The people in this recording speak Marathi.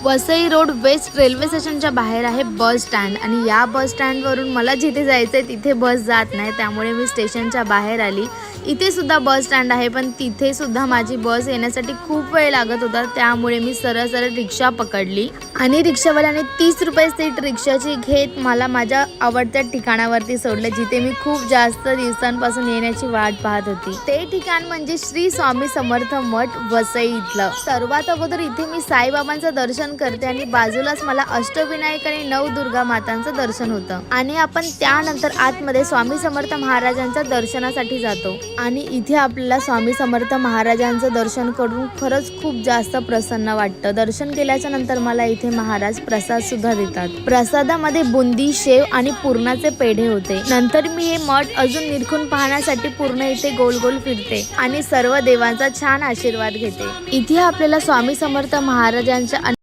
वसई रोड वेस्ट रेल्वे स्टेशनच्या बाहेर आहे बस स्टँड आणि या बस स्टँडवरून मला जिथे जायचं आहे तिथे बस जात नाही, त्यामुळे मी स्टेशनच्या बाहेर आली। इथे सुद्धा बस स्टँड आहे, पण तिथे सुद्धा माझी बस येण्यासाठी खूप वेळ लागत होता, त्यामुळे मी सरळ रिक्षा पकडली आणि रिक्षावाल्याने 30 रुपये सीट रिक्षाची घेत मला माझ्या आवडत्या ठिकाणावरती सोडले, जिथे मी खूप जास्त दिवसांपासून येण्याची वाट पाहत होती। ते ठिकाण म्हणजे श्री स्वामी समर्थ मठ वसई इथलं। सर्वात अगोदर इथे मी साईबाबांचं दर्शन करते आणि बाजूलाच मला अष्टविनायक आणि नवदुर्गा मातांचं दर्शन होतं आणि आपण त्यानंतर आतमध्ये स्वामी समर्थ महाराजांच्या दर्शनासाठी जातो आणि इथे आपल्याला स्वामी समर्थ महाराजांचं दर्शन करून खरंच खूप जास्त प्रसन्न वाटतं। दर्शन केल्याच्या नंतर मला इथे महाराज प्रसाद सुद्धा देतात। प्रसादामध्ये बुंदी, शेव आणि पुरणाचे पेढे होते। नंतर मी हे मठ अजून निरखून पाहण्यासाठी पूर्ण इथे गोल गोल फिरते आणि सर्व देवांचा छान आशीर्वाद घेते। इथे आपल्याला स्वामी समर्थ महाराजांच्या